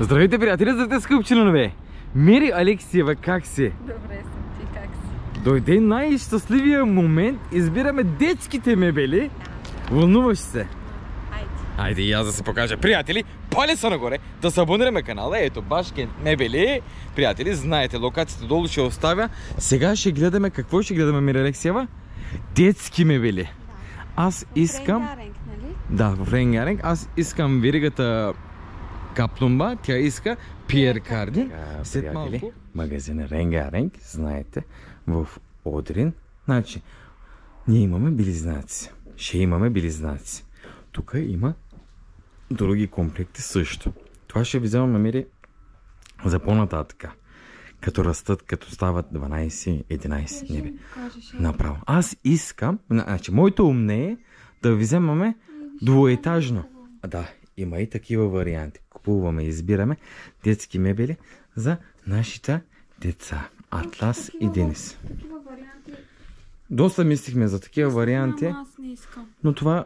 Здравейте, приятели, здравейте, скъпи членове! Мери Алексиева, как си? Добре съм, ти как си? Дойде най-щастливия момент, избираме детските мебели. Вълнуваш се? Айде. Айде и аз да се покажа. Приятели, палеца нагоре, да се абонираме канала. Ето, Башкент мебели. Приятели, знаете, локацията долу ще оставя. Сега ще гледаме, какво ще гледаме, Мери Алексиева? Детски мебели. Да. Аз искам... Ренгаренг, нали? Да, в Ренгаренг. Аз искам веригата Каплумба, тя иска Пиер Кардин. След малко магазина Ренгаренг, знаете, в Одрин. Значи, ние имаме белизнаци. Ще имаме белизнаци. Тук има други комплекти също. Това ще ви вземаме, Мери, за по-нататък. Като растат, като стават 12-11 небе. Направо. Аз искам, значи, моето умне е да ви вземаме двуетажно. Да, има и такива варианти. Купуваме и избираме детски мебели за нашите деца. Атлас и Денис. Такива варианти. Доста мислихме за такива варианти, Аз не искам. но това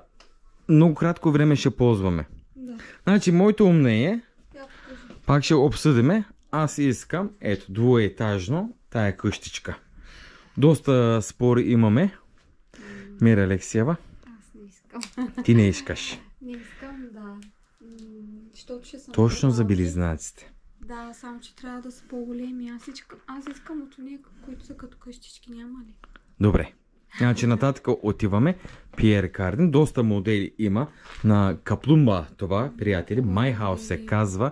много кратко време ще ползваме. Да. Значи, моето умне е, Я покажи. пак ще обсъдиме. Аз искам, ето, двуетажно, тая къщичка. Доста спори имаме. Мери Алексиева, Аз не искам. ти не искаш. Не искам, да. Защото ще съм... Точно за по-малки. белизнаците. Да, само че трябва да са по-големи. Аз искам от уния, които са като къщички, няма ли? Добре. Значи нататък отиваме. Пиер Кардин. Доста модели има на Каплумба. Това, приятели. My House се казва.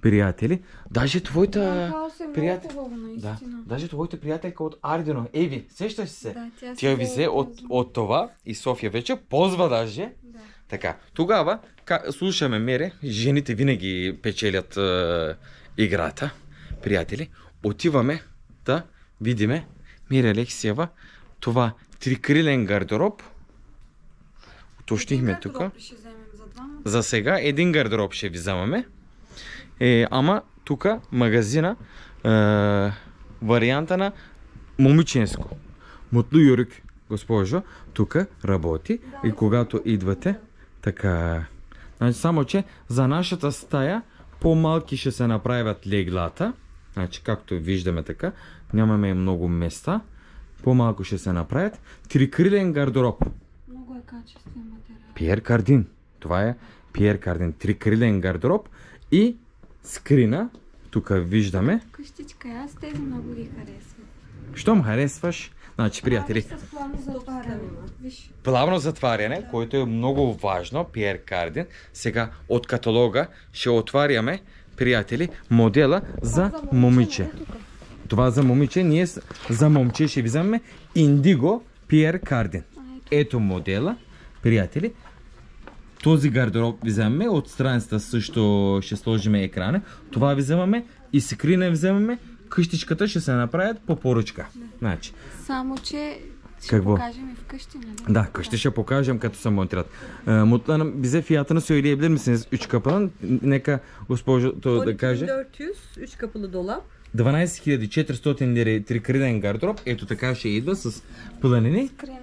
Приятели. Даже твоята... Хаос е много приятел... хубаво, Да. наистина. Даже твоята приятелка от Ардино. Еви, сещаш се? Да, Тя ви взе от това и София вече ползва даже. Да. Така, тогава слушаме Мери, жените винаги печелят играта, приятели. Отиваме да видиме Мери Алексиева, това трикрилен гардероб. Уточнихме тук. Ще вземем за двама. За сега един гардероб ще ви вземаме. Ама тук магазина варианта на момиченско. Мутлу Юрик, госпожо, тук работи и когато идвате, така. Значи, само че за нашата стая по-малки ще се направят леглата. Значи, както виждаме така, нямаме много места. По-малко ще се направят. Трикрилен гардероб. Много е качествен материал. Пиер Кардин. Това е Пиер Кардин. Трикрилен гардероб и скрина. Тук виждаме. Къщичка, аз тези много ги харесвам. Щом харесваш, значи, приятели, С плавно затваряне. Виж. плавно затваряне, което е много важно, Пиер Кардин. Сега от каталога ще отваряме, приятели, модела за момиче. Това за момиче, ние за момче ще вземем Индиго Пиер Кардин. Ето модела, приятели. Този гардероб вземаме, от страницата също ще сложим екрана. Това вземаме и скрина вземаме. Къщичката ще се направят по поръчка. Значи, Само, че ще Какво? покажем и вкъщи, нали? да, къщи ще покажем като се монтират. Mutlu bize fiyatını söyleyebilir misiniz? 3 kapının. Neka госпожо да каже. 1200, 3 kapılı dolap. 12 400 лири трикрилен гардероб. Ето така ще идва с планини. Скрина.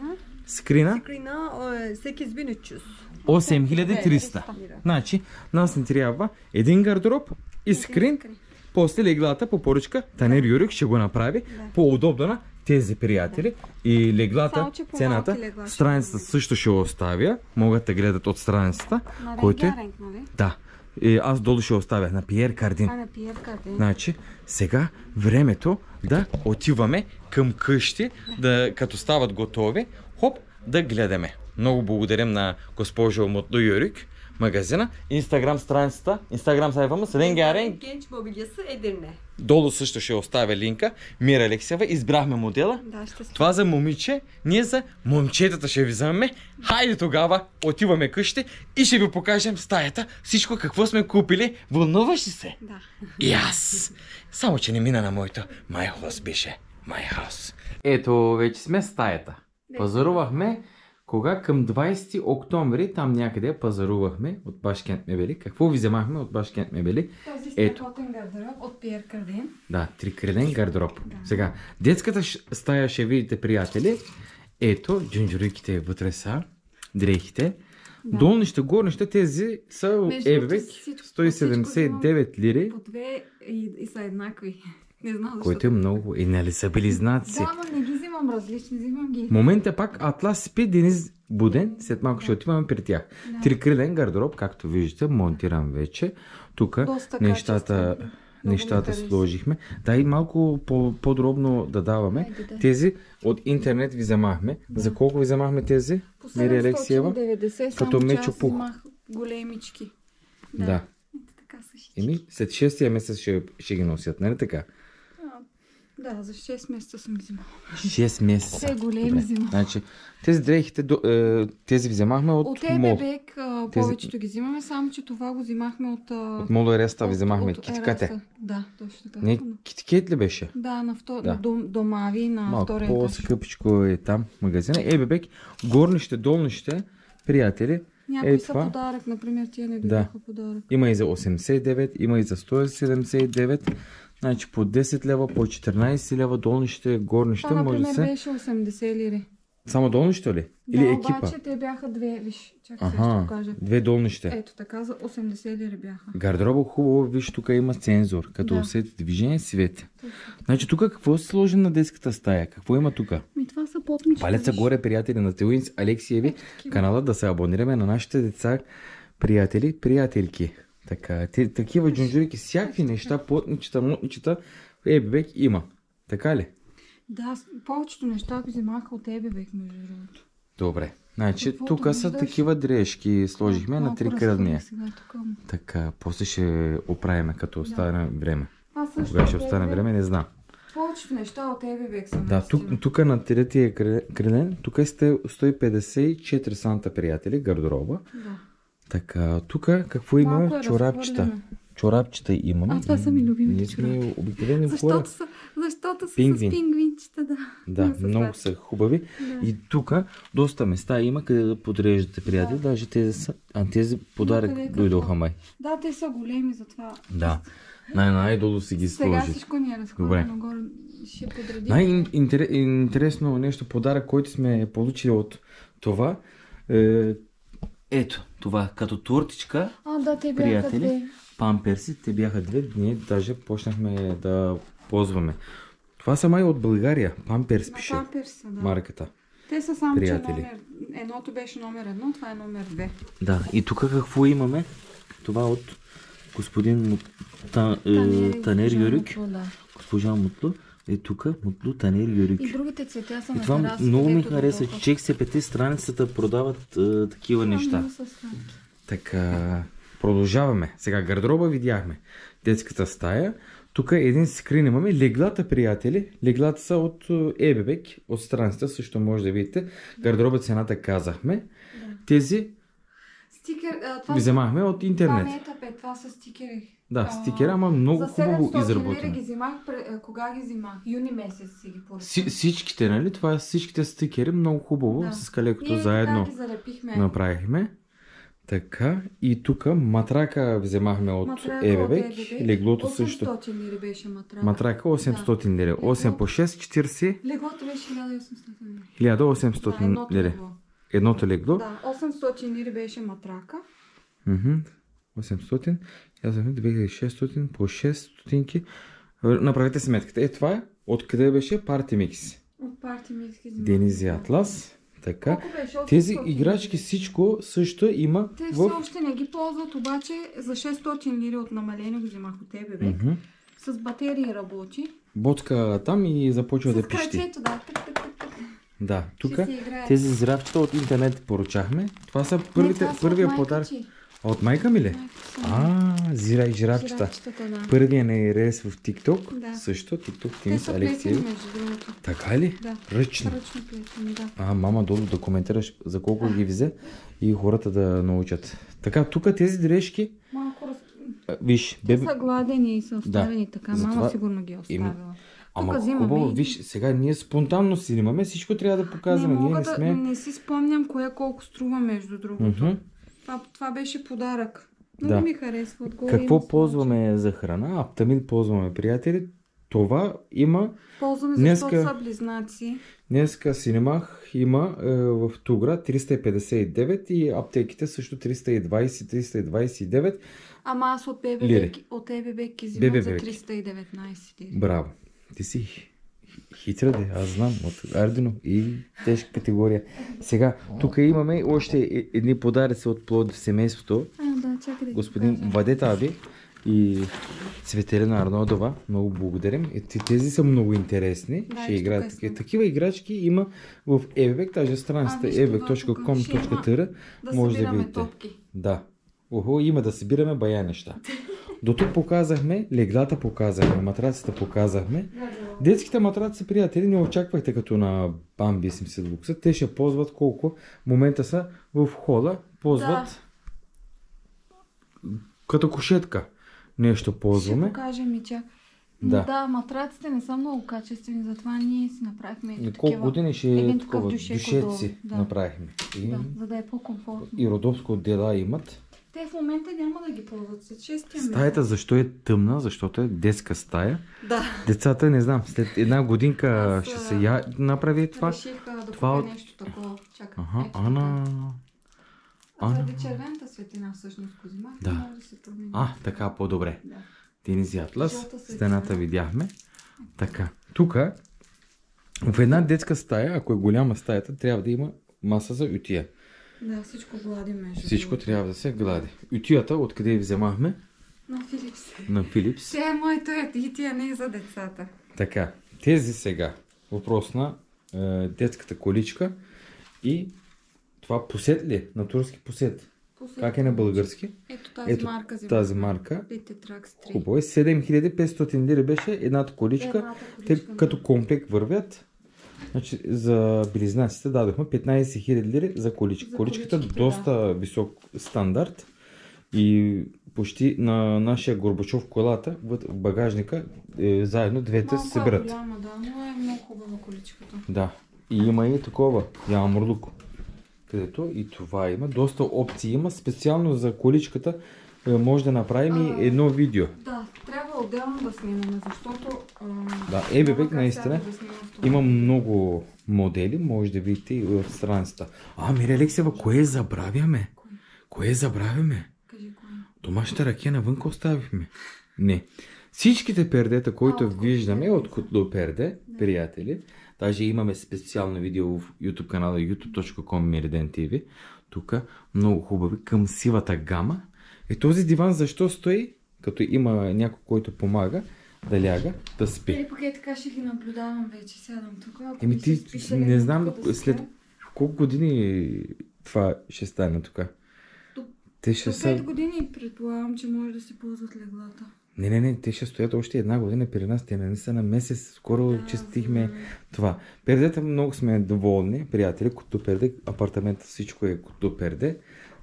Скрина Скрина 8300. 8300. Значи, нас ни трябва един гардероб и скрин. После леглата по поръчка Танер Юрик ще го направи по-удобно на тези приятели. И леглата, Само, че по-малки цената, легла ще страницата също ще оставя. Могат да гледат от страницата. На Който е... Ренгаренг, нали? Да. И аз долу ще оставя на Пиер Кардин. А, на Пиер Кардин. Значи, сега времето да отиваме към къщи, да, като стават готови, хоп, да гледаме. Много благодарим на госпожо Мутлу Юрик, магазина, Инстаграм страницата, Инстаграм сайфамız Rengarenk. Genç mobilyası Edirne. Долу също ще оставя линка. Мира Алексиева, избрахме модела. Да, ще се... Това за момиче, ние за момчетата ще ви вземем. Хайде тогава, отиваме къщи и ще ви покажем стаята. Всичко какво сме купили. Вълнуваш ли се? Да. И аз. Само, че не мина на моето. My house беше. My house. Ето, вече сме в стаята. Пазарувахме. Кога? Към 20 октомври, там някъде пазарувахме от Башкент мебели. Какво ви вземахме от Башкент мебели? Този Ето. страхотен гардероб от Пиер Кардин. Да, трикрилен гардероб. Сега, детската стая ще видите, приятели. Ето, джинджуриките вътре са, дрехите. Да. Долнище, горнище, тези са Между Ебебек, всичко- 179 лири, По две и са еднакви. Не знам защо. което е много. И нали са близнаци? Да, ама не ги взимам различни, взимам ги. В момента пак Атлас спи, Дениз буден, след малко ще отиваме при тях. Да. Трикрилен гардероб, както виждате, монтиран вече. Тук Доста нещата качествен. Много ми хареса. сложихме. Да, и малко по-подробно да даваме. Хайде, да. Тези от интернет ви вземахме. За колко ви вземахме тези? По Мири Алексиева? 790, Като само че Мечо аз Пух. взимах големички. Да. Ето така са шички. Еми, след 6-я месец ще ги носят, нали така? Да, за 6 месеца съм взимала. 6 месеца. Те големи Добре. взимам. Значи, тези дрехите, тези вземахме от От Мол. Ебебек повечето ги взимаме, само че това го взимахме от... От Мол Ереста ви вземахме киткате. Ереса. Да, точно така. Не, киткет ли беше? Да, на Да. домави на Малко втория етаж. по-скъпичко е там магазина. Ебебек, горнище, долнище, приятели. Някои са това. подарък, например, тия не Да. бяха подарък. Има и за 89, има и за 179. Значи по 10 лева, по 14 лева, долнище, горнище. Това, Може да например, се... беше 80 лири. Само долнище ли? Или Да, екипа? обаче те бяха две, виж, чакай сега ще Аха, го кажа. две долнище. Ето така за 80 лири бяха. Гардероба хубаво, виж, тук има цензор, като Да. усети движение, свет. Точно. Значи тук какво се сложи на детската стая? Какво има тук? Ми това са потнички. Палеца виж. горе, приятели на Телуинс Алексиеви, такива. канала да се абонираме на нашите деца, приятели, приятелки. Така, такива джунджурики, всякакви неща, потничета, мутничета, Ебебек има. Така ли? Да, повечето неща ги вземаха от Ебебек, между другото. Добре. Значи Каквото тук са виждаш. такива дрешки, сложихме на Малко 3 разхвърлих кръдния. сега тук. Така, после ще оправиме, като остане време. А също Кога ще от остане Ебебек- време, не знам. Повечето неща от Ебебек са Да, наистина. тук на третия крилен, тук е 154 санта, приятели, гардероба. Да. Така, тук какво има? Малко е Чорапчета. разхвърляно. Чорапчета имаме. А, това са ми любимите Ние сме чорапи. обикновени хора. Защото са Пингвин. с пингвинчета, да. Да, Не са много сладки. са хубави. Да. И тук доста места има, къде да подреждате, приятели. Даже тези са... А тези подарък Някъде е дойдоха какво? май. Да, те са големи, затова. Да. Най-долу си ги Сега сложи. всичко ни е Добре. разхвърлено горе. Ще подредим. Най-интересно нещо, подарък, който сме получили от това. Ето, това като тортичка, А, да, те бяха приятели, две. памперси, те бяха две, ние даже почнахме да ползваме. Това са май от България, памперс На пише памперса, да. марката. Те са само, че Приятели. едното беше номер 1, това е номер 2. Да, и тук какво имаме? Това от господин Танер Юрик, Да. госпожа Мутло. Е тук, Мутло Танер Юрик. И другите цветя са И на това терасата, много ми ето хареса. дойдоха. Чек се пете страницата продават такива неща. Много са сладки. Така, продължаваме. Сега гардероба видяхме. Детската стая. Тук един скрин имаме. Леглата, приятели. Леглата са от Ебебек. От страницата също може да видите. Гардероба цената казахме. Тези Стикер, това, вземахме от това интернет. не е тапет, това са стикери. Да, стикера, ама много за хубаво 700 лири изработено. ги взимах, кога ги взимах? Юни месец си ги поръчах. Всичките, нали? Това всичките стикери много хубаво. Да. С калекото Ние заедно така ги залепихме. направихме. Така, и тук матрака вземахме от Матрака Ебебек. Ебебек. Леглото също. 800 лири беше матрака. Матрака 800 лири. 8 по 6, 40, Леглото беше 1800 лири. 1800 Да, едното лири. легло. Едното легло. Да, 800 лири беше матрака. 800. Казахме 2600 по 6 стотинки. Направете сметката. Е, това е. Откъде беше? Парти Микс. От парти миски взимах. Дениз и Атлас. Така. Колко беше? 800 Тези лири. играчки всичко също има Те в... все още не ги ползват, обаче за 600 лири от намаление го взимах от Ебебек. С батерии работи. Ботка там и започва С да пищи. крачето, да. Так. Да, тук Ще си играе. тези зравчета от интернет поръчахме. Това са Не, това са първия от майка подарък. ти. От майка ми ли? Майка са. Зира и жирафчета. Жирафчетата, да. Първия не рез в TikTok. Да. Също TikTok Те Тимис са плетени, Алексиев. между другото. Така ли? Да. Ръчни. Ръчно плетени, да. Мама долу да коментираш за колко ги взе и хората да научат. Така, тук тези дрежки, Малко виж, Те бебе, са гладени и са оставени така. затова- Мама сигурно ги е оставила. ама взимаме хубаво, и- виж, сега ние спонтанно си имаме, всичко трябва да показваме, Не ние мога не да сме... не си спомням кое колко струва, между другото. Мгм. Това беше подарък. Много Да. ми харесва. Отгоре Какво има ползваме за храна? Аптамин ползваме, приятели. това има... Ползваме, Днеска- защото са близнаци. Днеска Синемах има в Тугра 359 и аптеките също 320-329. Ама аз от Лири. ЕББ ги ББ взимам за беки. 319 лири. Браво. Ти си хитра, де, аз знам, от Ардино и тежка категория. Сега, тук имаме още едни подаръци от Пловдив семейството. Да, чакай да Господин Вадет Аби и Цветелина Арнодова. Много благодарим. Тези са много интересни. Да, Ще и играят тук е такива. Такива играчки има в EBBEC, даже страницата виж това ebbec.com.tr. Да може да събираме видите. топки. Да. Охо, има да събираме бая неща. До тук показахме, леглата показахме, матраците показахме. Детските матраци, приятели, не очаквайте като на Бамби Симседлукса. Те ще ползват колко в момента са в хода. Ползват като кушетка. Нещо Ще ползваме. покажем и чак. Да. Но да, матраците не са много качествени, затова ние си направихме И ето колко такива. години ще Един е такъв такова дюшек дюшеци отдолу, да. направихме. Да, за да е по-комфортно. И родовско дела имат. Те в момента няма да ги ползват след 6 месец. Стаята защо е тъмна? Защото е детска стая. Да. Децата, не знам, след една годинка Аз, ще се направи това. Реших да това купя нещо такова. Чакай. Аха, ето Ана. така. Заради червената светлина всъщност го взимах. Да. Може да се промени. Така по-добре. Да. Тенис Атлас, Жълта светлина. стената видяхме. Така. Тук, в една детска стая, ако е голяма стаята, трябва да има маса за ютия. Да, всичко глади между Всичко другото. трябва да се глади. Ютията, откъде я вземахме? На Филипс. На Филипс. Тя е моето и тя не е за децата. Така, тези сега. Въпрос на детската количка и това посет ли? На турски посет. Как е на български? Ето тази Ето марка взимах. тази марка. Litetrax 3. Хубаво е. 7500 лири беше едната количка. Едната Те количка, като комплект вървят. Значи, за близнаците дадохме 15 000 лири за количка. За Количката количките, доста висок стандарт и почти на нашия Горбачов колата в багажника заедно двете се събират. Голяма, да, но е много хубава количката. Да. И има и такова. Ямурлук. Където и това има. Доста опции има. Специално за количката може да направим и едно видео. Да, трябва отделно да снимаме, защото... Да, няма EBBEC как наистина сега да снимам в това. има много модели, може да видите и в страницата. Мире Алексева, кое забравяме? Кое забравяме? Кажи кой. Домашната ракия навънка оставихме. Не. Всичките пердета, които виждаме от Котло перде, приятели, даже имаме специално видео в YouTube канала youtube.com Meridian TV. Тук много хубави към сивата гама. И този диван защо стои? Като има някой, който помага да ляга, да спи. Пък така ще ги наблюдавам вече, сядам тук. Еми ти не знам след колко години това ще стане тук. Те ще До са... 5 години предполагам, че може да се ползват леглата. Не, те ще стоят още една година при нас. Те не са на месец. Скоро честихме това. Пердета много сме доволни, приятели. Като перде, апартамента всичко е като перде.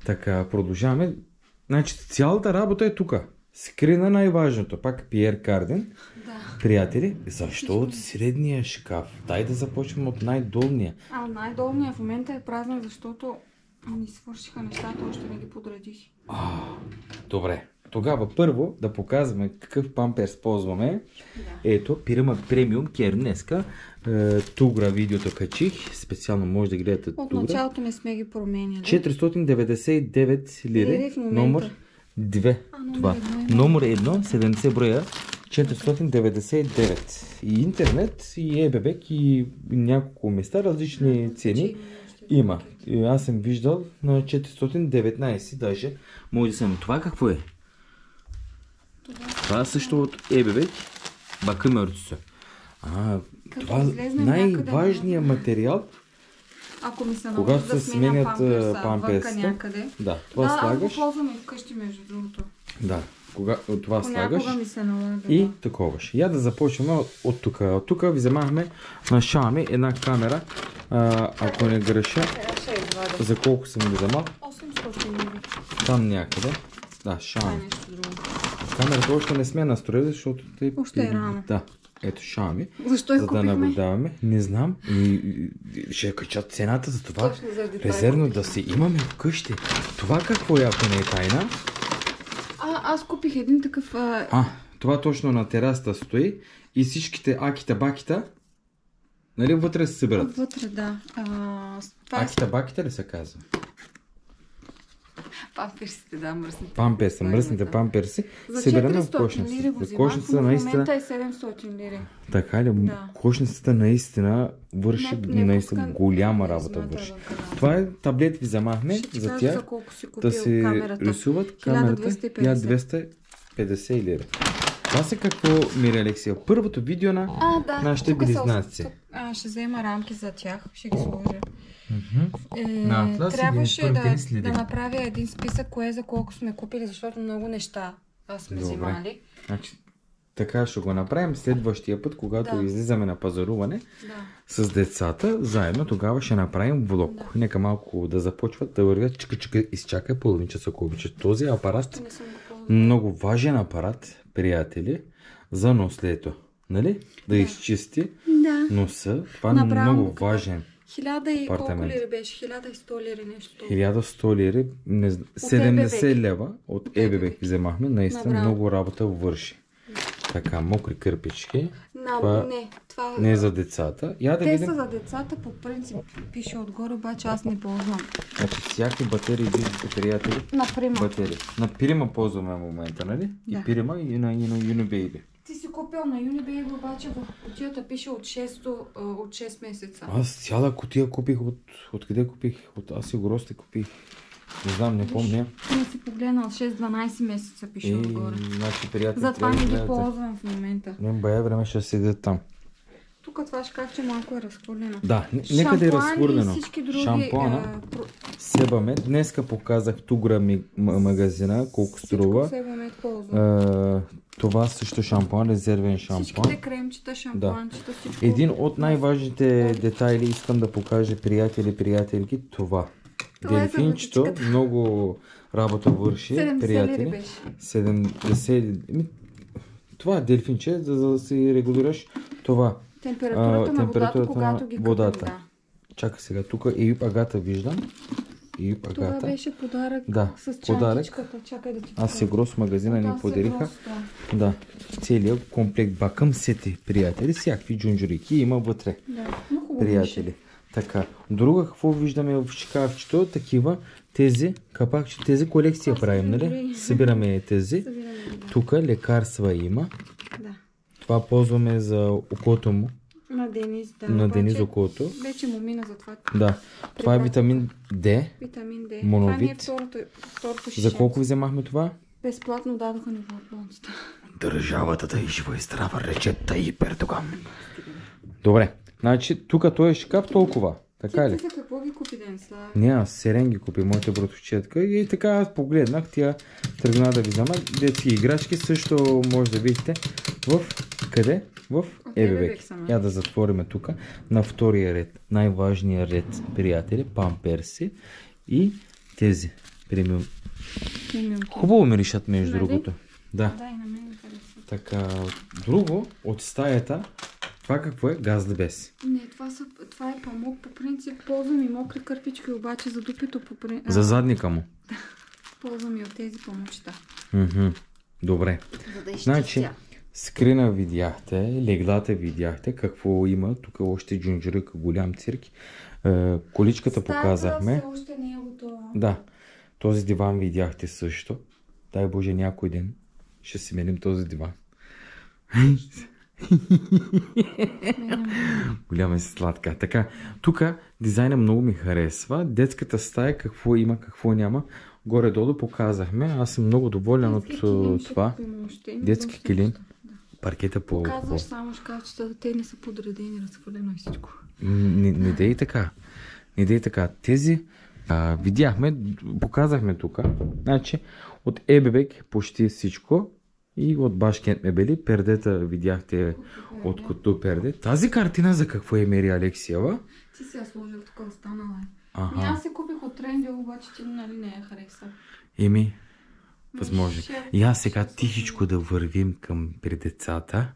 Така, продължаваме. Значи цялата работа е тук. Скрина най-важното. Пак Пиер Карден. Да. Приятели, защо от средния шкаф? Дай да започнем от най-долния. Най-долният в момента е празен, защото ми свършиха нещата, още не ги подредих. Добре. Тогава първо да показваме какъв памперс ползваме. Да. Ето, Пирама премиум кер днеска. Тугра видеото качих. Специално може да гледате От Тугра. началото не сме ги променяли. 499 лири. в момента. Номер 2. Това. Номер 1, 70 броя. 499. И интернет, и EBBEC, и няколко места, различни цени има. И аз съм виждал на 419 даже. Може да съм. Това какво е? Това също от EBBEC. Бакъмърцу. Това е най-важният материал. Ако ми се Когато наложи да се сменя сменят памперса памперсите, някъде. да, това Аз слагаш. го ползвам и вкъщи, между другото. Да, това слагаш. Понякога ми се налага. И таковаш. Я да започваме от тук. От тук ви вземахме на Xiaomi една камера. Ако не греша, за колко съм го вземал? 800 лири. Там някъде. Да, Това е Xiaomi. нещо друго. Камерата още не сме настроили, защото те... Още е рано. Да, ето Xiaomi. Защо я За да купихме? наблюдаваме. Не знам. И ще качат цената за това. Точно заради това Резервно я да си имаме вкъщи. Това какво е, ако не е тайна? Аз купих един такъв Това точно на терасата стои и всичките акита-бакита, нали, вътре се събират. Вътре, да. Акита-бакита ли се казва? Памперсите, да, мръсните. Памперси, мръсните памперси. За събираме в 400 лири го кошницата. взимах, Кошницата но в наистина... момента е 700 лири. Така ли? Да. Кошницата наистина върши Не наистина пускам голяма да работа измята върши. в канала. Това е таблет ви замахме Ще ти за кажа тях за колко си купил да се камерата. рисуват камерата. 1250 лири. Това са какво, Мири Алексия? Първото видео на нашите близнаци. Ще взема рамки за тях, ще ги сложа. На Атлас Трябваше или първите ни да следи? направя един списък, кое за колко сме купили, защото много неща сме взимали. Значи, така ще го направим следващия път, когато излизаме на пазаруване с децата. Заедно тогава ще направим влог. Нека малко да започват да вървят. Чика, изчакай половин час, ако обичаш. Този апарат, много важен апарат, приятели, за нослето. Нали? Да изчисти носа. Това е много важен. 1000 и колко лири беше? 1100 лири нещо. 1100 лири, 70 лева от ЕББ вземахме. Наистина много работа върши. Така, мокри кърпички. Това не е за децата. Те са за децата, по принцип пише отгоре, обаче аз не ползвам. Значи всяки батерии, виждате, приятели. На Прима. Батерии. На Прима ползваме в момента, нали? И Прима и на Unibaby. Ти си купил на Unibaby, обаче в кутията пише от 6 месеца. Аз цяла кутия купих от къде купих? От Асигуросте купих. Не знам, не помня. Ти не си погледнал, 6-12 месеца пише отгоре. Значи, приятели, затова не ги ползвам в момента. Не бая време ще седят там. Тук това шкафче малко е разхвърлено. Да, нека да е разхвърлено. Шампуана. Себамет. Днеска показах Тугра магазина, колко струва. Себамет ползвам. Това също шампуан, резервен шампуан. Всичките кремчета, шампуанчета, всичко. Един от най-важните детайли искам да покажа, приятели, приятелки, това. Делфинчето много работа върши, 70 приятели. лири беше. 70. Това е делфинче, за да си регулираш това. Температурата на водата, когато ги водата. къпим, Чакай сега, тук Еюп Агата виждам. Това беше подарък с чантичката. Чакай да ти покажа. Асигрос магазина ни подариха. Да, целият комплект бакъм сети, приятели. Всякакви джунджурики има вътре. Приятели. Така, друга какво виждаме в шкафчето? Такива, тези капакче, тези колекция правим, нали? Събираме тези. Тук лекарства има. Това ползваме за окото му. На Денис окото. Вече му мина за това. Да. Това е витамин D. Витамин D. Моновит. Това не е второто шише. За колко вземахме това? Безплатно дадоха ни в болницата. Държавата да и жива и здрава, речета и Пертогам. Добре. Значи, тук той е шкаф толкова. Така ли? Ти за какво ги купи, Денислав? Не, аз серен ги купи, моята братовчетка. И така аз погледнах, тя тръгна да ви взема. Детски играчки също може да видите в къде? В ЕББ. Я да затвориме тук на втория ред. Най-важният ред, приятели, памперси и тези премиум. Хубаво миришат между другото. Да. Да, и на мен харесва. Така, друго от стаята. Това какво е? Газдебес. Не, това е памук. По принцип ползвам и мокри кърпички, обаче за дупито по принцип. За задника му. Да. Ползвам и от тези памучета. Добре. За да изчистя. Значи, скрина видяхте, леглата видяхте, какво има. Тук още джунджурика, голям цирк. Количката показахме. Стаята все още не е готова. Да. Този диван видяхте също. Дай Боже, някой ден ще си меним този диван. Голяма си сладка. Така, тук дизайна много ми харесва. Детската стая, какво има, какво няма. Горе-долу показахме. Аз съм много доволен от това. Детски килим. Паркета по... Показваш само шкафчета, те не са подредени, разхвърлено и всичко. Не дей така. Не дей така. Тези видяхме, показахме тук. Значи, от ЕББ почти всичко. И от Башкент мебели, пердета видяхте от Коту перде. Тази картина за какво е, Мири Алексиева? Ти си я сложил, тук останала е. Ага. Аз се купих от Тренди, обаче ти нали не я хареса. Възможно. И аз сега тихичко да вървим към при децата,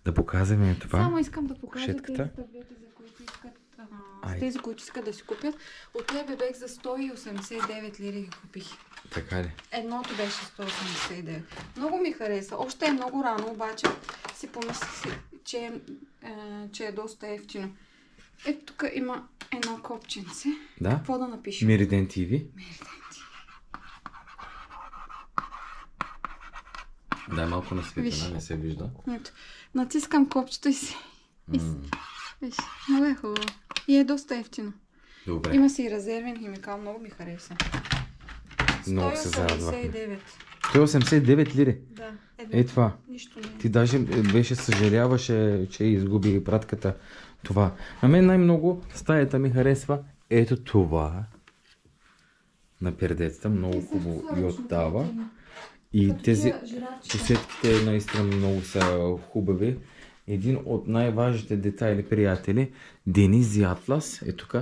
да показваме това. Само искам да покажа тези таблети, за които искат, тези, които искат да си купят. От ЕББ за 189 лири ги купих. Така ли? Едното беше 189. Много ми хареса. Още е много рано, обаче си помислих, че е доста ефтино. Ето тук има едно копченце. Да. Какво да напишем? Мериден ТВ. Да, малко насветена, не се вижда. Ето. Натискам копчето и си. Виж, много е хубаво. И е доста ефтино. Добре. Има си и резервен химикал, много ми хареса. Много се зарадвахме. 189. 189 лири. Да. Е това. Нищо не е. Ти даже беше съжаляваше, че изгуби пратката. Това. На мен най-много стаята ми харесва ето това. На пердецата. Много хубаво и оттава. И тези косетките наистина много са хубави. Един от най-важните детайли, приятели, Денис и Атлас. Е тук.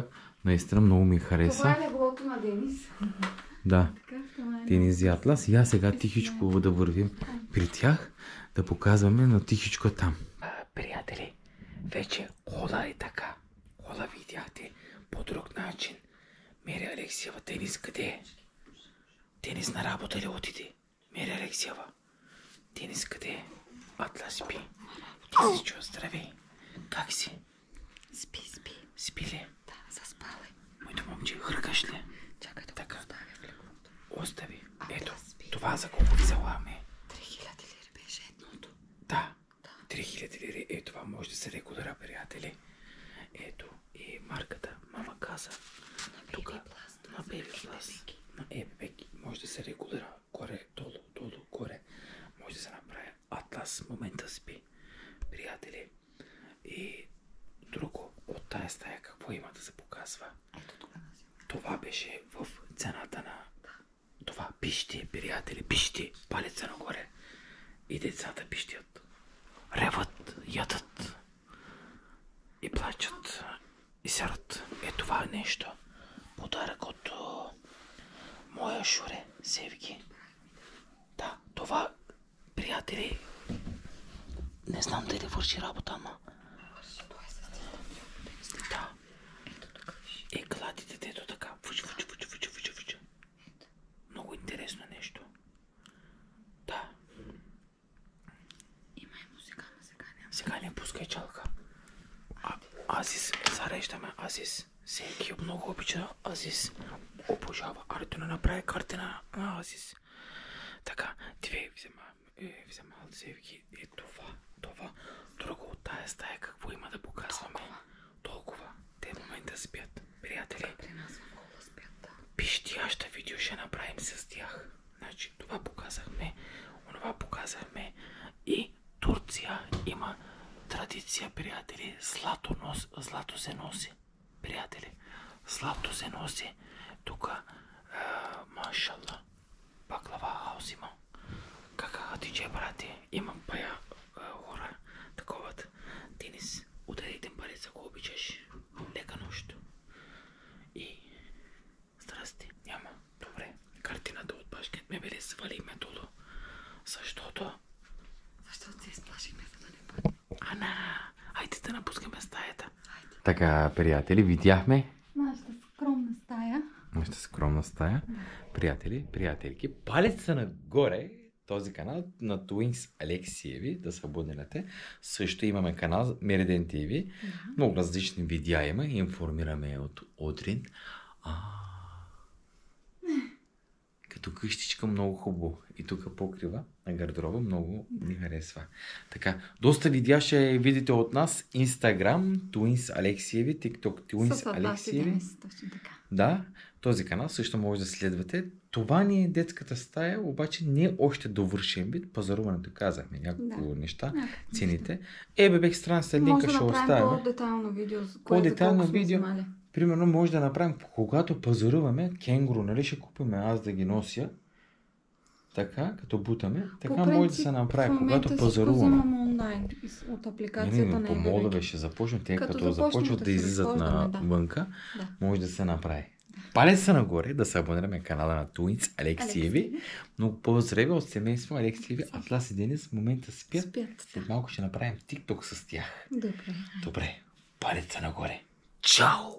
Наистина много ми хареса. Това е леглото на Денис. Да. Така, това е. Денис и Атлас. И аз сега тихичко да вървим при тях, да показваме, но тихичко там. Приятели, вече хода е така. Хода видяхте по друг начин. Мери Алексиева, Денис къде е? Денис на работа ли отиде? Мери Алексиева. Денис къде е? Атлас спи. Ти си чува, здравей. Как си? Спи. Спи ли? Да, заспалай. Моето момче, хъркаш ли? Чакай да Така. оставя в леглото. Остави. Ето, това за колко взела 3000 лири беше едното. Да. 3000 лири. Е, това може да се регулира, приятели. Ето, и марката. Мама каза. Тук. На Baby Plus. На Бебеки. Може да се регулира. Горе, долу, горе. Може да се направи Атлас. Момента спи. Приятели. И друго. От тая стая какво има да се показва? Това беше в цената на... Това. Пишете, приятели. Пишете. Палеца нагоре. И децата пищят. Реват, ядат и плачат и серат. Е това е нещо. Подарък от моя Шуре, Севги. Да, това, приятели, не знам дали върши работа, ама. Да. И кладите дето така. Вуч. Много интересно нещо. Да. Сега не пускай чалка. Азис, зареждаме Азис. Всеки много обича Азис. Обожава. Арето не направи картина на Азис. Така, две взема Севки. Е това. Друго от тая стая какво има да показваме? Толкова. Те в момента спят. Приятели. Пищяща видео ще направим с тях. Значи, това показахме. Онова показахме. И Турция има традиция, приятели, злато се носи. Приятели, злато се носи. Тук, машалла, баклава хаус има. Кака Хатидже, брати, имам пая хора. Таковат. Денис, удари един палец, ако обичаш. Лека нощ. И здрасти, няма. Добре, картината от башкет ме били свалихме долу. Защото се изплашихме, за да не бъде. Ана, хайде да напускаме стаята. Така, приятели, видяхме Нашата скромна стая. Приятели, приятелки, палеца нагоре този канал на Twins Алексиеви, да се абонирате. Също имаме канал Мериден ТВ. Много различни видеа има. Информираме от Одрин. Като къщичка много хубаво. И тук покрива на гардероба много ми харесва. Така, доста видеа ще видите от нас. Instagram, Twins Алексиеви, TikTok, Twins Алексиеви. Да, този канал също може да следвате. Това ни е детската стая, обаче не още довършен вид. Пазаруването казахме няколко неща, цените. Бебек страница линка ще оставим. Може да направим по-детайлно видео. По-детайлно видео. Примерно може да направим, когато пазаруваме кенгуру, нали ще купим аз да ги нося. Така, като бутаме. Така може да се направи, когато пазаруваме. В момента онлайн от апликацията на по молове ще започнем, те като започват да излизат навънка, може да се направи. Палеца нагоре, да се абонираме канала на Twins Алексиеви. Много поздрави от семейство Алексиеви. Атлас и Денис в момента спят. След малко ще направим TikTok с тях. Добре. Палеца нагоре. Чао!